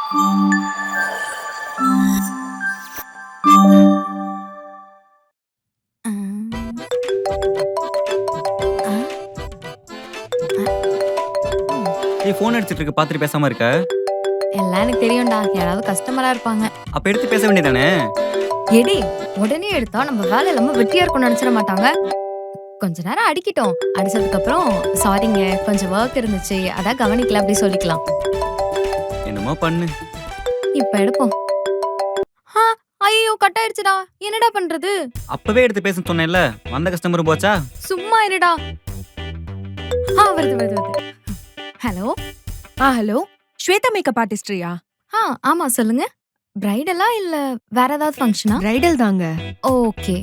ஆ. ஆ. ஏய் ஃபோன் அடிச்சிட்டு இருக்க பாத்துட்டு பேசாம இருக்க. எல்லாம் எனக்கு தெரியும்டா. யாராவது கஸ்டமரா இருப்பாங்க. அப்ப எடுத்து பேச வேண்டியதானே? எடி உடனே எடுத்தா நம்ம வேலை இல்லாம வெட்டியா இருக்கும்னு நினைச்சிட மாட்டாங்க. கொஞ்ச நேரம் அடிக்கிட்டோம். அடிச்சதுக்கு அப்புறம் சாரிங்க கொஞ்சம் ஒர்க் இருந்துச்சு. அதான் கவனிக்கல அப்படி சொல்லிக்கலாம். என்னமோ பண்ணு. இப்ப எடுப்போம். ஆ, ஐயோ கட் ஆயிடுச்சுடா. என்னடா பண்றது? அப்பவே எடுத்து பேச சொன்னேன்ல. வந்த கஸ்டமரும் போச்சா? சும்மா இருடா. வருது. ஹலோ. ஹலோ. ஸ்வேதா மேக்கப் ஆர்டிஸ்ட்ரியா? ஆமா சொல்லுங்க. பிரைடலா இல்ல வேற ஏதாவது ஃபங்க்ஷனா? பிரைடல் தாங்க. ஓகே.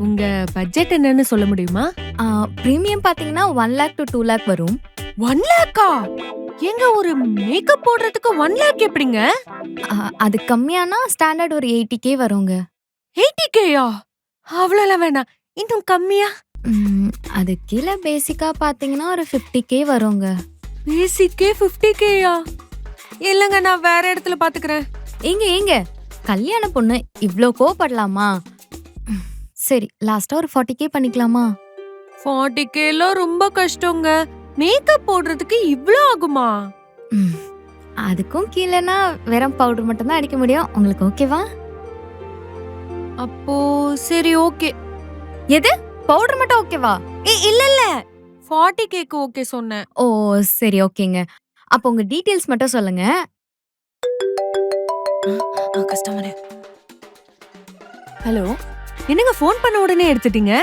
உங்க பட்ஜெட் என்னன்னு சொல்ல முடியுமா? பிரீமியம் பாத்தீங்கன்னா 1 lakh to 2 lakh வரும். 1 lakhா? எங்க ஒரு மேக்கப் போடுறதுக்கு 1 lakh எப்படிங்க? அது கம்மியானா ஸ்டாண்டர்ட் ஒரு 80k வருங்க. 80kயா? அவ்வளவு வேணாம். இன்னும் கம்மியா? அது கீழ பேசிக்கா பாத்தீங்கன்னா ஒரு 50k வருங்க. பேசிக்கே 50kயா? இல்லங்க நான் வேற இடத்துல பாத்துக்கிறேன். ஏங்க கல்யாண பொண்ணு இவ்ளோ கோவப்படலாமா? சரி லாஸ்டா ஒரு 40k பண்ணிக்கலாமா? 40kல ரொம்ப கஷ்டங்க. மேக்கப் போடுறதுக்கு இவ்ளோ ஆகுமா? அதுக்கும் கீழனா வெறும் பவுடர் மட்டும் தான் அடிக்க முடியும். உங்களுக்கு ஓகேவா? அப்போ சரி ஓகே. எது பவுடர் மட்டும் ஓகேவா? இல்ல 40kக்கு ஓகே சொன்னேன். ஓ சரி ஓகேங்க. அப்ப உங்க டீடைல்ஸ் மட்டும் சொல்லுங்க. கஸ்டமர். ஹலோ. என்னங்க ஃபோன் பண்ண உடனே எடுத்துட்டீங்க?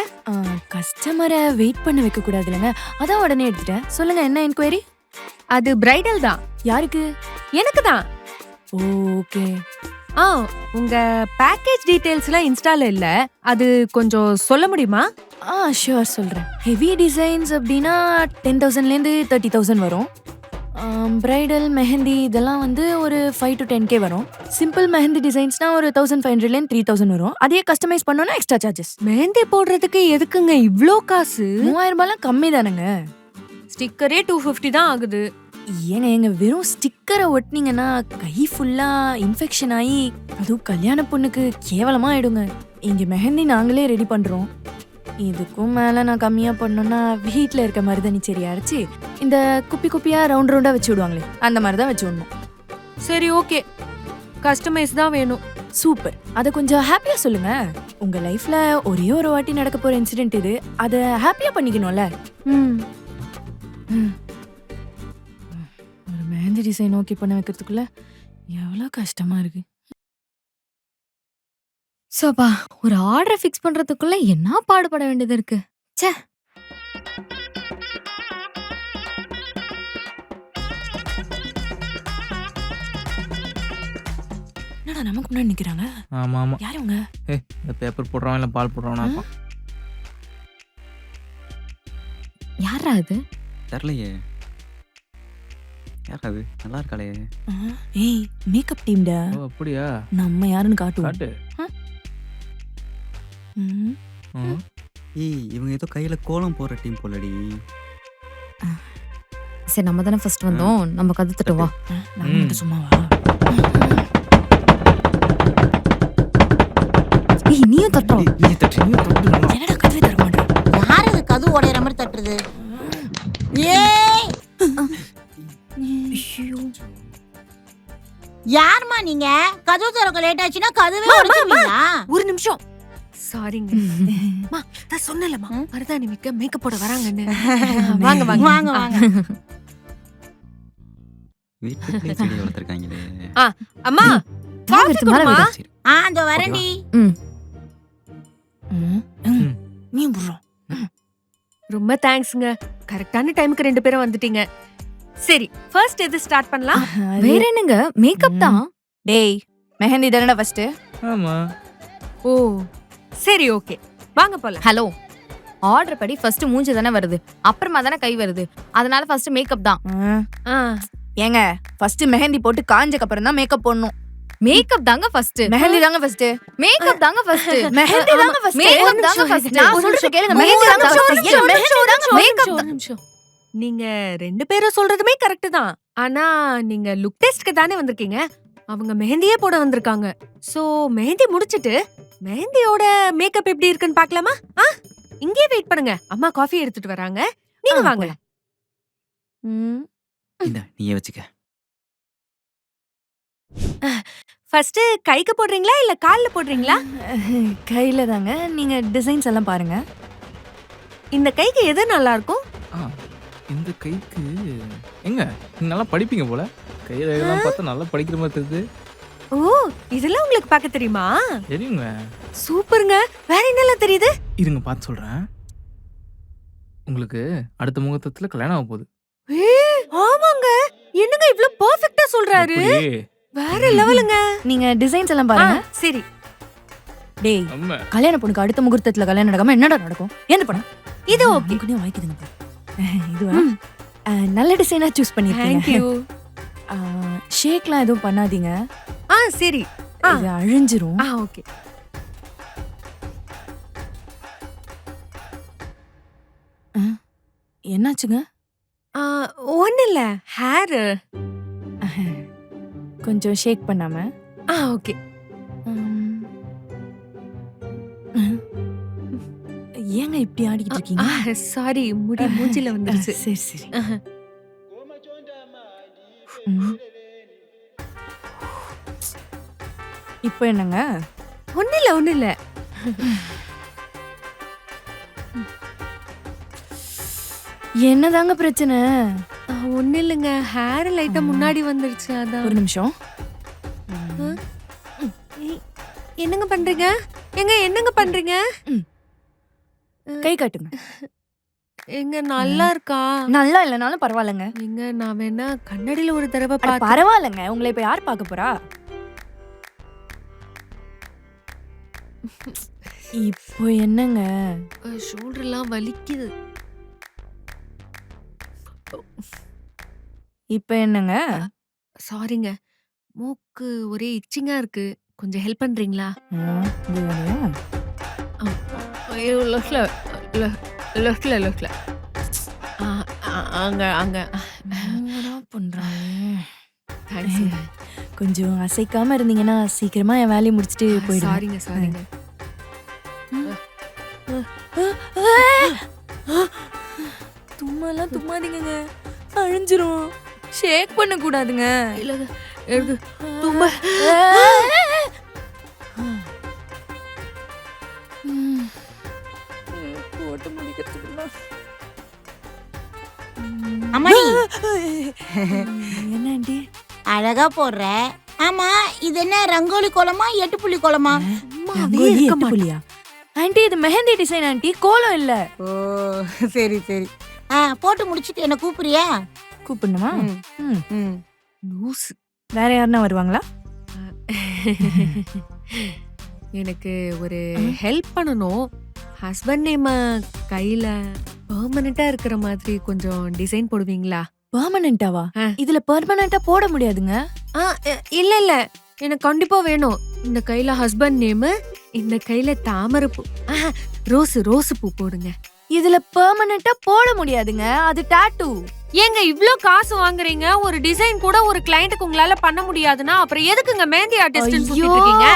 கஸ்டமரை வெயிட் பண்ண வைக்க கூடாதுலங்க. அதான் உடனே எடுத்துட்டேன். சொல்லுங்க என்ன என்கொயரி? அது பிரைடல் தான். யாருக்கு? எனக்கு தான். ஓகே. உங்க பேக்கேஜ் டீடைல்ஸ்லாம் இன்ஸ்டால இல்ல. அது கொஞ்சம் சொல்ல முடியுமா? ஷூர் சொல்றேன். ஹெவி டிசைன்ஸ் அப்படின்னா 10,000லேருந்து 30,000 வரும். பிரைடல் மெஹந்தி இதெல்லாம் வந்து ஒரு 5 to 10k வரும். சிம்பிள் மெஹந்தி டிசைன்ஸ்னா ஒரு 1,500லேருந்து 3,000 வரும். அதையே கஸ்டமைஸ் பண்ணோம்னா எக்ஸ்ட்ரா சார்ஜஸ். மெஹந்தி போடுறதுக்கு எதுக்குங்க இவ்ளோ காசு? 3000 ரூபாய்லாம் கம்மி தானுங்க. ஸ்டிக்கரே 250 தான் ஆகுது. ஏங்க வெறும் ஸ்டிக்கரை ஒட்டினீங்கன்னா கை ஃபுல்லா இன்ஃபெக்ஷன் ஆகி அதுவும் கல்யாண பொண்ணுக்கு கேவலமா ஆயிடுங்க. இங்க மெஹந்தி நாங்களே ரெடி பண்றோம். இதுக்கும் மேல நான் கம்மியா பண்ணோம்னா வீட்டுல இருக்க மருதாணி செடி அரைச்சி இந்த குப்பியா ரவுண்டா வச்சு விடுவாங்களே அந்த மாதிரி தான் வச்சு விடணும். சரி ஓகே. கஸ்டமைஸ் தான் வேணும். சூப்பர். அதை கொஞ்சம் ஹாப்பியா சொல்லுங்க. உங்க லைஃப்ல ஒரே ஒரு வாட்டி நடக்க போற இன்சிடென்ட் இது. அதை ஹாப்பியா பண்ணிக்கணும்ல. ஒரு மெஹந்தி டிசைன் ஓகே பண்ண வைக்கிறதுக்குள்ள எவ்வளவு கஷ்டமா இருக்கு. சோபா ஒரு ஆர்டர் ஃபிக்ஸ் பண்றதுக்குள்ள என்ன பாடுபட வேண்டியது இருக்கு. ச்சே. என்னடா நமக்கு முன்னாடி நிக்கிறாங்க? ஆமா. யாரு அவங்க? இந்த பேப்பர் போடுறவன் இல்ல பால் போடுறவனா இருப்பான். யாரா அது? தெரியலையே. யார் அது? நல்லா இருக்காளே. ஏய் மேக்கப் டீம்டா. ஓ அப்படியா? நம்ம யாருன்னு காட்டுவோம். காட்டு. ம். ஏய் இவங்க ஏதோ கையில கோலம் போற டீம் போலடி. சரி நம்ம தானே ஃபர்ஸ்ட் வந்தோம். நம்ம கத்துட்டு வா. நான் மட்டும் சும்மாவா? நீயும் தட்டோ. நீ தட்டு. என்னடா கதவை தர மாட்டேன். யார் இது கதவு உடையற மாதிரி தட்டுறது? ஏய் யார்மா நீங்க? கதவு திறக்க லேட் ஆச்சுன்னா கதவே உடைச்சிருவீங்களா? ஒரு நிமிஷம். சாரிங்க. மா நான் சொன்னலமா மருதாணி வைக்க மேக்கப் போட வராங்கன்னு. வாங்க வாங்க வாங்க வாங்க. வீட்டுக்குள்ளே செடி வளர்த்திருக்காங்களே. அம்மா காஃபி குடுமா? அந்த வரண்டி. நீ புறோம். ரொம்ப தேங்க்ஸ்ங்க. கரெக்டான டைமுக்கு 2 பேரும் வந்துட்டீங்க. சரி ஃபர்ஸ்ட் எது ஸ்டார்ட் பண்ணலாம்? வேற என்னங்க மேக்கப் தான். டேய் மெஹந்தி தானடா ஃபர்ஸ்ட். ஆமா. ஓ சரி ஓகே வாங்க போலாம். ஹலோ ஆர்டர் படி ஃபர்ஸ்ட் மூஞ்சி தானே வருது. அப்புறமா தானே கை வருது. அதனால ஃபர்ஸ்ட் மேக்கப் தான். ஏங்க ஃபர்ஸ்ட் மெஹந்தி போட்டு காஞ்சக்கு அப்புறம் தான் மேக்கப் போடணும். மேக்கப் தாங்க ஃபர்ஸ்ட். மெஹந்தி தாங்க ஃபர்ஸ்ட். மேக்கப் தாங்க ஃபர்ஸ்ட். மெஹந்தி தாங்க ஃபர்ஸ்ட். மேக்கப் தாங்க ஃபர்ஸ்ட். நான் சொல்றது கேளுங்க. மெஹந்தி தாங்க ஃபர்ஸ்ட். மெஹந்தி தாங்க மேக்கப். நீங்க 2 பேரும் சொல்றதுமே கரெக்ட் தான். ஆனா நீங்க லுக் டெஸ்ட்க்கு தானே வந்திருக்கீங்க. அவங்க மெஹந்தியே போட வந்திருக்காங்க. சோ மெஹந்தி முடிச்சிட்டு மெஹந்தியோட மேக்கப் எப்படி இருக்குன்னு பார்க்கலாமா? இங்கேயே வெயிட் பண்ணுங்க. அம்மா காஃபி எடுத்துட்டு வராங்க. நீங்க ஆ, வாங்க. போலாம். ம், இந்த நீயே வச்சுக்க. ஃபர்ஸ்ட் கைக்கு போடுறீங்களா இல்ல கால்ல போடுறீங்களா? கையில தாங்க. நீங்க டிசைன்ஸ் எல்லாம் பாருங்க. இந்த கைக்கு எது நல்லா இருக்கும்? ஆ, இந்த கைக்கு எங்க நீங்க நல்லா படிப்பீங்க போல. கையில எல்லாம் பார்த்தா நல்லா படிக்கிற மாதிரி தெரியுது. ஓ, இதெல்லாம் உங்களுக்கு பார்க்க தெரியுமா? தெரியுங்க. சூப்பருங்க. வேற என்னெல்லாம் தெரியுது? இருங்க பார்த்து சொல்றேன். உங்களுக்கு அடுத்த முகூர்த்தத்துல கல்யாணம் ஆக போகுது. ஆமாங்க. என்னங்க இவ்ளோ பெர்ஃபெக்ட்டா சொல்றாரு? அப்படியே. வேற லெவலுங்க. நீங்க டிசைன்ஸ் எல்லாம் பாருங்க. சரி. டேய், அம்மா கல்யாண பொண்ணுக்கு அடுத்த முகூர்த்தத்துல கல்யாணம் நடக்காம என்னடா நடக்கும்? எந்த படம்? இது ஓகே. கொஞ்சம் வாய்க்குதுங்க பாரு. இதுவா? நல்ல டிசைனா சூஸ் பண்ணிருக்கீங்க. Thank you. ஷேக்லாம் எதுவும் பண்ணாதீங்க. சரி. இது அழிஞ்சிரும். ஓகே. என்னாச்சுங்க? ஒண்ணு இல்ல. ஹேர். கொஞ்சம் ஷேக் பண்ணாம. ஓகே. ஏங்க இப்படி ஆடிக்கிட்டு இருக்கீங்க? சாரி, முடி மூஞ்சில வந்துருச்சு. சரி சரி. ம். இப்போ என்னங்க? ஒண்ணு இல்ல. என்னதாங்க பிரச்சனை? ஒண்ணு இல்லங்க. ஹேர் லைட்டா முன்னாடி வந்துருச்சு அதான். ஒரு நிமிஷம். என்னங்க பண்றீங்க? என்னங்க பண்றீங்க? கை காட்டுங்க. எங்க நல்லா இருக்கா? நல்லா இல்லனாலும் பரவாயில்லைங்க. எங்க நான் வேணா கண்ணாடியில ஒரு தடவை அட, பார்த்தேன். பரவாயில்லைங்க. உங்களை இப்ப யார் பார்க்க போறா? இப்போ என்னங்க? ஷோல்டர்லாம் வலிக்குது. இப்போ என்னங்க? சாரிங்க. மூக்கு ஒரே இச்சிங்கா இருக்கு. கொஞ்சம் ஹெல்ப் பண்றீங்களா? இது வேலையா? ஐயோ, லெஃப்ட்ல. அங்க என்னடா பண்றாங்க? தேங்க்ஸ். கொஞ்சம் அசைக்காம இருந்தீங்கன்னா சீக்கிரமா என் வேலையை முடிச்சிட்டு போயிடுவேன். சாரிங்க. தும்மாலாம் தும்மாதீங்க. அழிஞ்சிரும். ஷேக் பண்ண கூடாதுங்க. இல்லங்க. எனக்கு தும்ப. போட்டு முடிக்கிறதுக்குள்ள அம்மாடி என்ன ஆண்டி? அழகா போடுற. ஆமா, இது என்ன ரங்கோலி கோலமா 8 புள்ளி கோலமா? சும்மாவே இருக்க மாட்டேன். புள்ளியா? ஆண்டி, இது மெஹந்தி டிசைன் ஆண்டி, கோலம் இல்ல. ஓ, சரி சரி. போட்டு முடிச்சிட்டு என்ன கூப்பிடுறியா? கூப்பிடணுமா? ம். ம். லூசு. வேற யாருன்னா வருவாங்களா? எனக்கு ஒரு ஹெல்ப் பண்ணணும். ஹஸ்பண்ட் நேம் கையில பெர்மனண்டா இருக்கிற மாதிரி கொஞ்சம் டிசைன் போடுவீங்களா? பெர்மனண்டாவா? ஆ. இதுல பெர்மனண்டா போட முடியாதுங்க. இல்ல. எனக்கு கண்டிப்பா வேணும். இந்த கையில ஹஸ்பண்ட் நேம், இந்த கையில தாமரை பூ, ரோஸ் பூ போடுங்க. இதுல பெர்மனண்டா போட முடியாதுங்க. அது டாட்டூ. ஏங்க இவ்ளோ காசு வாங்குறீங்க? ஒரு டிசைன் கூட ஒரு கிளையண்ட்டுக்கு உங்களால பண்ண முடியாதுன்னா அப்புறம் எதுக்குங்க மெஹந்தி ஆர்டிஸ்ட்னு சுத்திட்டு இருக்கீங்க?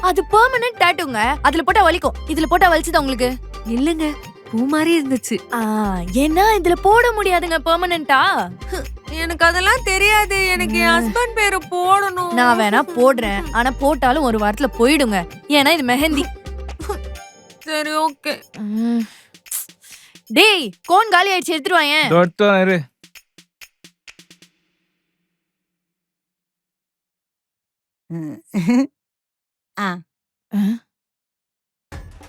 அது பெர்மனன்ட் டாட்டூங்க. அதுல போட்டா வலிக்கும். இதுல போட்டா வலிச்சுதா உங்களுக்கு? இல்லங்க, பூ மாதிரி இருந்துச்சு. ஏன்னா இதுல போட முடியாதுங்க பெர்மனன்ட்டா. எனக்கு அதெல்லாம் தெரியாது. எனக்கு என் ஹஸ்பண்ட் பேரு போடணும். நான் வேணா போடுறேன். ஆனா போட்டாலும் ஒரு வாரத்துல போயிடுங்க. ஏன்னா இது மெஹந்தி. சரி, ஓகே. டேய், கோன் காலி ஆயிடுச்சு, எடுத்துருவாங்க. தொட்டோம் இரு.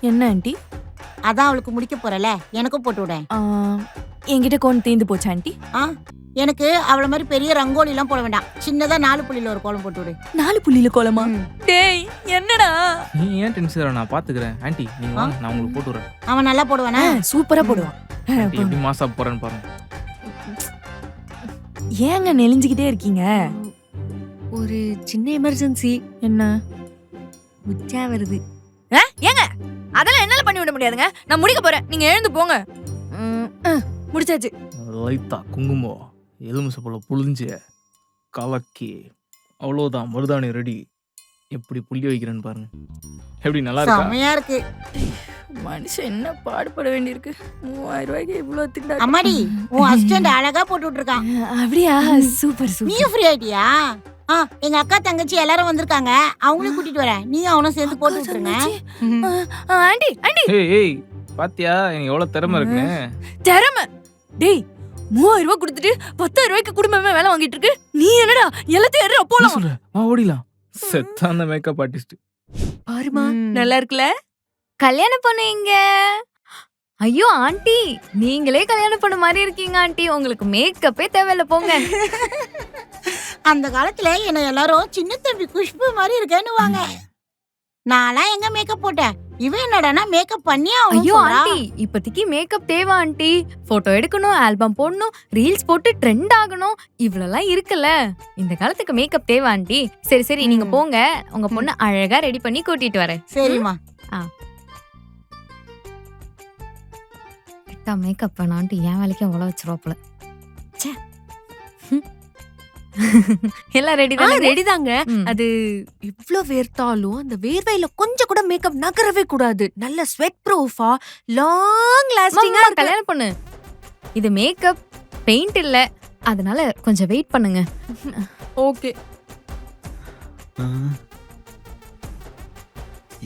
என்ன ஆண்டி? அதான் அவளுக்கு முடிக்க போறல, எனக்கும் போட்டு விட. என்கிட்ட கோன் தீந்து போச்சு ஆண்டி. எனக்கு அவள மாதிரி பெரிய ரங்கோலி எல்லாம் போட வேண்டாம். சின்னதா 4 புள்ளியில ஒரு கோலம் போட்டு விடு. 4 புள்ளியில கோலமா? டேய், என்னடா? நீ ஏன் டென்ஷன் ஆகுற? நான் பாத்துக்கிறேன். ஆண்டி நீங்க வாங்க, நான் உங்களுக்கு போட்டு விடுறேன். அவன் நல்லா போடுவானா? சூப்பரா போடுவான். ஆண்டி எப்படி மாசா போறேன்னு பாருங்க. ஏங்க நெளிஞ்சுக்கிட்டே இருக்கீங்க? ஒரு சின்ன எமர்ஜென்சி. என்ன? உச்சா வருது. ஏங்க, அதெல்லாம் என்னால பண்ணி விட முடியாதுங்க. நான் முடிக்க போறேன். நீங்க எழுந்து போங்க. முடிச்சாச்சு. லைட்டா குங்குமம் எலுமிச்சை போல புழிஞ்சு கலக்கி அவ்வளோதான் மருதாணி ரெடி. எப்படி புள்ளி வைக்கிறேன்னு பாருங்க. எப்படி நல்லா இருக்கா? செமையா இருக்கு. மனுஷன் என்ன பாடுபட வேண்டியிருக்கு. 3000 ரூபாய்க்கு இவ்வளோ திண்டா. அம்மாடி உன் அசிஸ்டன்ட் அழகா போட்டு விட்டுருக்கான். அப்படியா? Super super. நீயும் ஃப்ரீ ஆயிட்டியா? எங்க அக்கா தங்கச்சி எல்லாரும் வந்திருக்காங்க, அவங்களையும் கூட்டிட்டு வரேன். நீயும் அவனும் சேர்ந்து போட்டு விட்டுருங்க. ஆண்டி ஆண்டி ஏய் பாத்தியா எனக்கு எவ்வளவு திறமை இருக்குன்னு? திறமை. டேய் 3000 ரூபாய் கொடுத்துட்டு 10,000 ரூபாய்க்கு குடும்பமே வேலை வாங்கிட்டு இருக்கு. நீ என்னடா எல்லாத்தையும் ஏறா என்ன போலாம். சொல்ற? வா ஓடிலாம். செத்த அந்த மேக்கப் ஆர்டிஸ்ட். பாருமா நல்லா இருக்குல்ல? கல்யாண பொண்ணு எங்க? ஐயோ ஆண்டி, நீங்களே கல்யாண பொண்ணு மாதிரி இருக்கீங்க ஆண்டி. உங்களுக்கு மேக்கப்பே தேவையில்ல போங்க. அந்த காலத்துல என்ன எல்லாரும் சின்ன தம்பி குஷ்பு மாதிரி இருக்கேன்னு வாங்க. நான்லாம் எங்க மேக்கப் போட்டேன், இவன் என்னடானா மேக்கப் பண்ணியே ஐயோ அவன் ஆண்டி, இப்போதைக்கு மேக்கப் தேவை ஆண்டி. போட்டோ எடுக்கணும், ஆல்பம் போடணும், ரீல்ஸ் போட்டு ட்ரெண்ட் ஆகணும், இவ்வளவுலாம் இருக்குல்ல. இந்த காலத்துக்கு மேக்கப் தேவை ஆண்டி. சரி சரி நீங்க போங்க, உங்க பொண்ணு அழகா ரெடி பண்ணி கூட்டிட்டு வரேன். சரிம்மா. கிட்டா மேக்கப் வேணாம் ஆண்டி, என் வேலைக்கு உழ வச்சிருவாப்புல. எல்லாம் ரெடி தான். ரெடி தாங்க. ம். அது இவ்ளோ வேர்த்தாலும் அந்த வேர்வையில கொஞ்சம் கூட மேக்கப் நகரவே கூடாது. நல்ல ஸ்வெட் ப்ரூஃபா லாங் லாஸ்டிங்கா அம்மா, கல்யாண பொண்ணு, இது மேக்கப் பெயிண்ட் இல்ல, அதனால கொஞ்சம் வெயிட் பண்ணுங்க. ஓகே.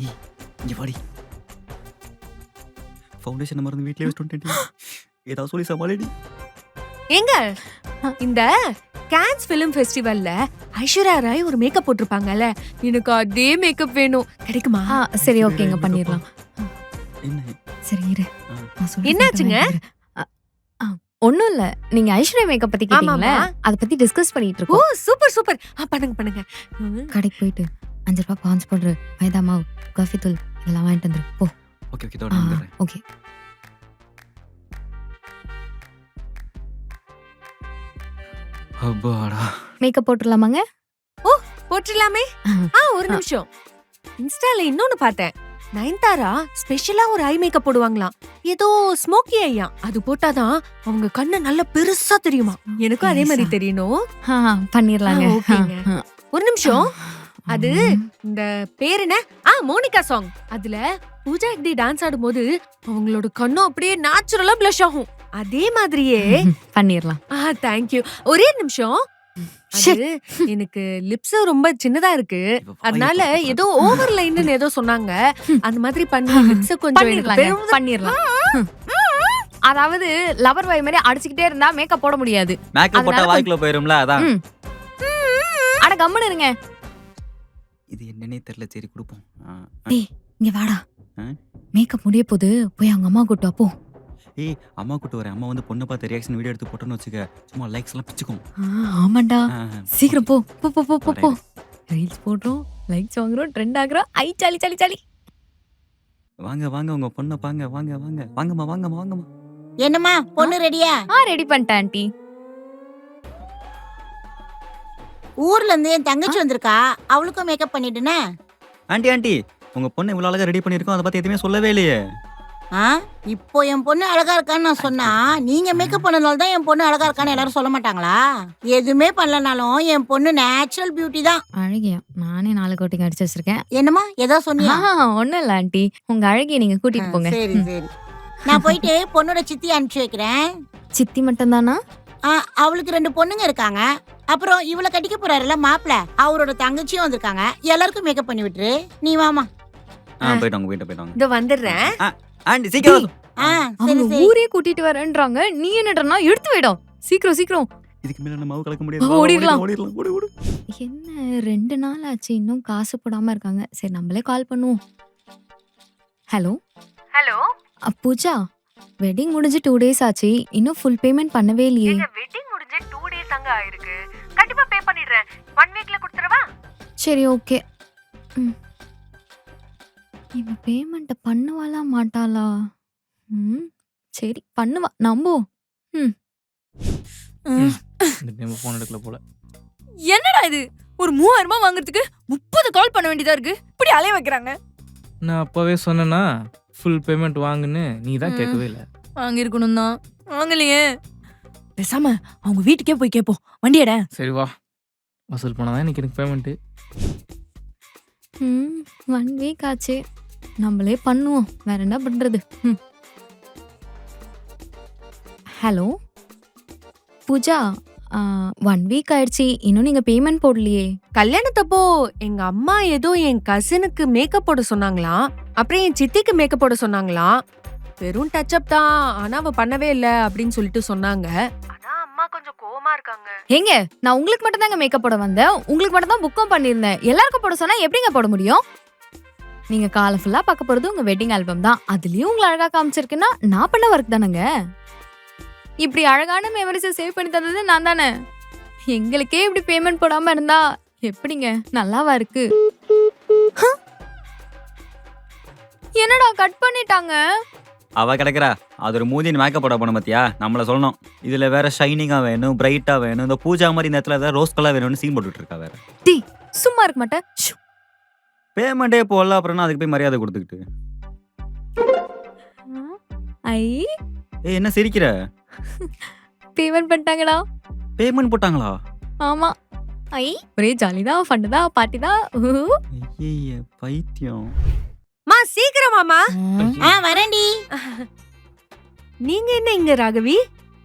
ஏய் இங்க வாடி. ஃபவுண்டேஷன் மருந்து வீட்லயே வச்சுட்டேன். ஏதாவது சொல்லி சமாளிடி. எங்க இந்த கான்ஸ் ஃபிலிம் ஃபெஸ்டிவல்ல ஐஸ்வர்யா ராய் ஒரு மேக்கப் போட்டிருப்பாங்கல்ல, எனக்கு அதே மேக்கப் வேணும். கிடைக்குமா? சரி ஓகேங்க, பண்ணிடலாம். என்ன? சரி இரு, ஆ. நான் சொல்றேன். என்னாச்சுங்க? ஒண்ணும் இல்ல, நீங்க ஐஸ்வர்யா மேக்கப் பத்தி கேட்டீங்களே, ஆமாமா. அத பத்தி டிஸ்கஸ் பண்ணிட்டு ஓ இருக்கோம். Super super. பண்ணுங்க பண்ணுங்க. கடைக்கு போயிட்டு 5 ரூபாய் பான்ஸ் பவுடர், மைதா மாவு, காஃபி தூள் இதெல்லாம் வாங்கிட்டு வந்துரு போ. ஓகே ஓகே இதோட வந்துடுறேன். ஓகே. அப்பாடா. மேக்கப் போட்டுடலாமாங்க? போட்டுடலாமே. ஒரு நிமிஷம். இன்ஸ்டால இன்னொன்னு பார்த்தேன். நயன்தாரா ஸ்பெஷலா ஒரு ஐ மேக்கப் போடுவாங்களாம். ஏதோ ஸ்மோக்கி ஐயா. அது போட்டாதான் அவங்க கண்ணு நல்ல பெருசா தெரியுமா. எனக்கும் அதே மாதிரி தெரியணும். பண்ணிடலாங்க. ஓகேங்க. ஒரு நிமிஷம். அது இந்த பேர் என்ன? Monica song. அதுல பூஜா ஹெக்டே டான்ஸ் ஆடும்போது அவங்களோட கண்ணும் அப்படியே நேச்சுரலா ப்ளஷ் ஆகும். அதே மாதிரியே பண்ணிடலாம். தேங்க்யூ. ஒரே நிமிஷம். அது எனக்கு லிப்ஸ் ரொம்ப சின்னதா இருக்கு, அதனால ஏதோ ஓவர் லைன்னு ஏதோ சொன்னாங்க. அந்த மாதிரி பண்ணி லிப்ஸ் கொஞ்சம் எனக்கு பெரும் பண்ணிடலாம். அதாவது லவர் பாய் மாதிரி அடிச்சுக்கிட்டே இருந்தா மேக்கப் போட முடியாது. மேக்கப் போட்டா அதனால வாய்க்குள்ள போயிரும்ல அதான். ம். அட கம்முன்னு இருங்க. இது என்னன்னே தெரியல. சரி கொடுப்போம். டேய் இங்க வாடா. ஆ? மேக்கப் முடிய போது போய் அவங்க அம்மா கூட்டு வா போ. ஏய் அம்மா கூட்டு வரேன். அம்மா வந்து பொண்ணை பார்த்து ரியாக்ஷன் வீடியோ எடுத்து போட்டோன்னு வச்சுக்க, சும்மா லைக்ஸ் எல்லாம் பிச்சுக்கும். ஆமாண்டா, சீக்கிரம் போ போ போ போ போ போ. வரேன். ரீல்ஸ் போடுறோம், லைக்ஸ் வாங்குறோம், ட்ரெண்ட் ஆகுறோம். ஐ சாலி சாலி சாலி. வாங்க வாங்க உங்க பொண்ணை பாங்க. வாங்க வாங்க வாங்கம்மா வாங்கம்மா வாங்கம்மா. என்னம்மா பொண்ணு ரெடியா? ரெடி பண்ணிட்டேன் ஆண்டி. ஊர்ல இருந்து என் தங்கச்சி வந்திருக்கா, அவளுக்கும் மேக்கப் பண்ணிட்டுனே. ஆண்டி ஆண்டி உங்க பொண்ணு இவ்வளவு அழகா ரெடி பண்ணிருக்கோம், அதை பத்தி எதுவுமே சொல்லவே இல்லையே. இப்போ என் பொண்ணு அழகா இருக்கான்னு நான் சொன்னா, நீங்க மேக்கப் பண்ணனால தான் என் பொண்ணு அழகா இருக்கான்னு எல்லாரும் சொல்ல மாட்டாங்களா? எதுவுமே பண்ணலனாலும் என் பொண்ணு நேச்சுரல் பியூட்டி தான். அழகியா? நானே 4 கோட்டிங் அடிச்சு வச்சிருக்கேன். என்னம்மா ஏதோ சொன்னியா? ஒண்ணும் இல்ல ஆண்டி, உங்க அழகிய நீங்க கூட்டிட்டு போங்க. சரி சரி, நான் போயிட்டு பொண்ணோட சித்தி அனுப்பிச்சு வைக்கிறேன். சித்தி மட்டும் தானா? அவளுக்கு 2 பொண்ணுங்க இருக்காங்க. அப்புறம் இவளை கட்டிக்க போறாருல மாப்பிள்ள, அவரோட தங்கச்சியும் வந்திருக்காங்க. எல்லாருக்கும் மேக்கப் பண்ணி விட்டுரு. நீ வாமா. போயிட்டாங்க போயிட்டாங்க. இதோ வந்துடுறேன். ஆண்டி சீக்கிரம். சரி அவங்க சரி. ஊரே கூட்டிட்டு வரேன்றாங்க, நீ என்னடா எடுத்து வைடா. சீக்கிரம் சீக்கிரம். இதுக்கு மேல நம்ம மாவு கலக்க முடியாது. ஓடிடலாம். ஓடிடலாம் ஓடி ஓடு. என்ன 2 நாள் ஆச்சு இன்னும் காசு போடாம இருக்காங்க. சரி நம்மளே கால் பண்ணுவோம். Hello hello. பூஜா, வெட்டிங் முடிஞ்சு 2 டேஸ் ஆச்சு, இன்னும் ஃபுல் பேமெண்ட் பண்ணவே இல்லையே. வெட்டிங் முடிஞ்சு 2 டேஸ் அங்க ஆயிருக்கு. கண்டிப்பா பே பண்ணிடுறேன். 1 வீக்ல கொடுத்துறவா? சரி ஓகே. இவ பேமெண்ட் பண்ணுவாளா மாட்டாளா? சரி பண்ணுவா, நம்புவோம். இந்த டைம் ஃபோன் எடுக்கல போல. என்னடா இது? ஒரு 3000 ரூபாய் வாங்குறதுக்கு 30 கால் பண்ண வேண்டியதா இருக்கு. இப்படி அலைய வைக்கிறாங்க. நான் அப்பவே சொன்னேன்னா ஃபுல் பேமெண்ட் வாங்குன்னு, நீ தான் கேட்கவே இல்லை. வாங்கியிருக்கணும் தான், வாங்கலையே. பேசாம அவங்க வீட்டுக்கே போய் கேட்போம். வண்டியட. சரி வா, வசூல் பண்ணாதான் இன்னைக்கு எனக்கு பேமெண்ட்டு. 1 வீக் ஆச்சு, நம்மளே பண்ணுவோம், வேற என்ன பண்றது. ஹலோ பூஜா, 1 வீக் ஆயிடுச்சு, இன்னும் நீங்க பேமெண்ட் போடலையே. கல்யாணத்தப்போ எங்க அம்மா ஏதோ என் கசினுக்கு மேக்கப் போட சொன்னாங்களாம், அப்புறம் என் சித்திக்கு மேக்கப் போட சொன்னாங்களாம். வெறும் டச் அப் தான், ஆனா அவ பண்ணவே இல்ல அப்படின்னு சொல்லிட்டு சொன்னாங்க. அதான் அம்மா கொஞ்சம் கோவமா இருக்காங்க. ஏங்க, நான் உங்களுக்கு மட்டும் தாங்க மேக்கப் போட வந்தேன், உங்களுக்கு மட்டும் தான் புக்கும் பண்ணியிருந்தேன். எல்லாருக்கும் போட சொன்னா எப்படிங்க போட முடியும்? நீங்க காலை ஃபுல்லா பார்க்க போறது உங்க வெட்டிங் ஆல்பம் தான், அதுலயும் உங்களை அழகா காமிச்சிருக்குன்னா நான் பண்ண ஒர்க் தானேங்க. இப்படி அழகான மெமரிஸை சேவ் பண்ணி தந்தது நான் தானே. எங்களுக்கே இப்படி பேமெண்ட் போடாம இருந்தா எப்படிங்க, நல்லாவா இருக்கு? என்னடா கட் பண்ணிட்டாங்க? அவ கிடக்குறா, அது ஒரு மூஞ்சி மேக்கப் போட போன பத்தியா, நம்மள சொல்லணும். இதுல வேற ஷைனிங்கா வேணும், பிரைட்டா வேணும், இந்த பூஜா மாதிரி இந்த இடத்துல ஏதாவது ரோஸ் கலர் வேணும்னு சீன் போட்டுட்டு இருக்கா வேற. டீ சும்மா இருக்க மாட்டேன். பேமெண்டே போடல, அப்புறம் அதுக்கு போய் மரியாதை கொடுத்துக்கிட்டு. ஐ ஏய் என்ன சிரிக்கிற? பேமெண்ட் பண்ணிட்டாங்கடா. பேமெண்ட் போட்டாங்களா? ஆமா. ஐ ஒரே ஜாலி தான், ஃபன் தான், பார்ட்டி தான். ஐயே பைத்தியம். மா சீக்கிரமாமா. வரேன்டி. நீங்க என்ன இங்க ராகவி?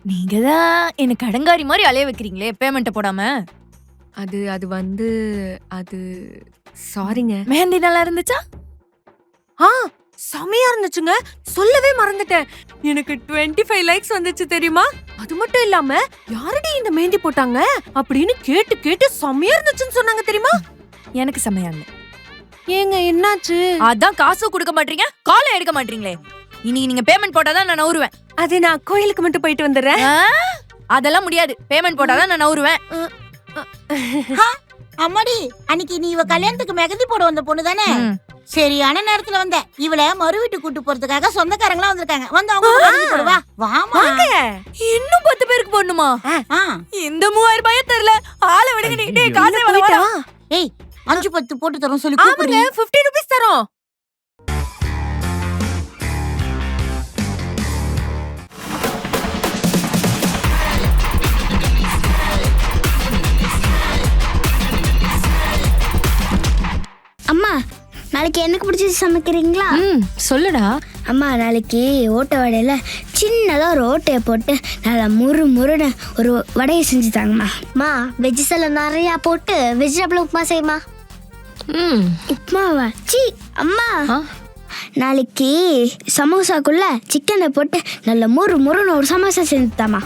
நீங்க தான் என்ன கடங்காரி மாதிரி அலைய வைக்கிறீங்களே பேமெண்ட்டை போடாம. அது வந்து அது சாரிங்க. மெஹந்தி நல்லா இருந்துச்சா? செமையா இருந்துச்சுங்க, சொல்லவே மறந்துட்டேன். எனக்கு 25 லைக்ஸ் வந்துச்சு தெரியுமா? அது மட்டும் இல்லாம யாரடி இந்த மெஹந்தி போட்டாங்க அப்படின்னு கேட்டு கேட்டு செமையா இருந்துச்சுன்னு சொன்னாங்க தெரியுமா? எனக்கு செமையா இல்ல. ஏங்க என்னாச்சு? அதான் காசு கொடுக்க மாட்டீங்க, காலை எடுக்க மாட்டீங்களே. இன்னைக்கு நீங்க பேமெண்ட் போட்டாதான் நான் நவுருவேன். அது நான் கோயிலுக்கு மட்டும் போயிட்டு வந்துடுறேன். அதெல்லாம் முடியாது, பேமெண்ட் போட்டாதான் நான் நவுருவேன். அம்மாடி, அன்னைக்கு நீ இவ கல்யாணத்துக்கு மெகந்தி போட வந்த பொண்ணு தானே? சரியான நேரத்துல வந்த. இவள மறு வீட்டு கூட்டு போறதுக்காக சொந்தக்காரங்களா வந்திருக்காங்க. வந்து அவங்க மெஹந்தி போடுவா. வாமா. இன்னும் 10 பேருக்கு போடணுமா? இந்த 3000 ரூபாய் தெரியல, ஆளை விடுங்க. நீ டேய் காசே போயிட்டா? ஏய் 5-10 போட்டு தரோம் சொல்லி ஆமாங்க, கூப்பிடுறீ. 50 ரூபீஸ் தரோம். அம்மா, நாளைக்கு எனக்கு பிடிச்சது சமைக்கிறீங்களா? சொல்லுடா. அம்மா, நாளைக்கு ஓட்டை வடையில சின்னதாக ஒரு ஓட்டையை போட்டு நல்லா முறுன்னு ஒரு வடையை செஞ்சு தாங்கம்மா. அம்மா, வெஜ்ஜஸ் எல்லாம் நிறையா போட்டு வெஜிடபிள் உப்புமா செய்யுமா. உப்புமாவா? சி அம்மா, நாளைக்கு சமோசாக்குள்ள சிக்கனை போட்டு நல்லா முறுன்னு ஒரு சமோசா செஞ்சு தாம்மா.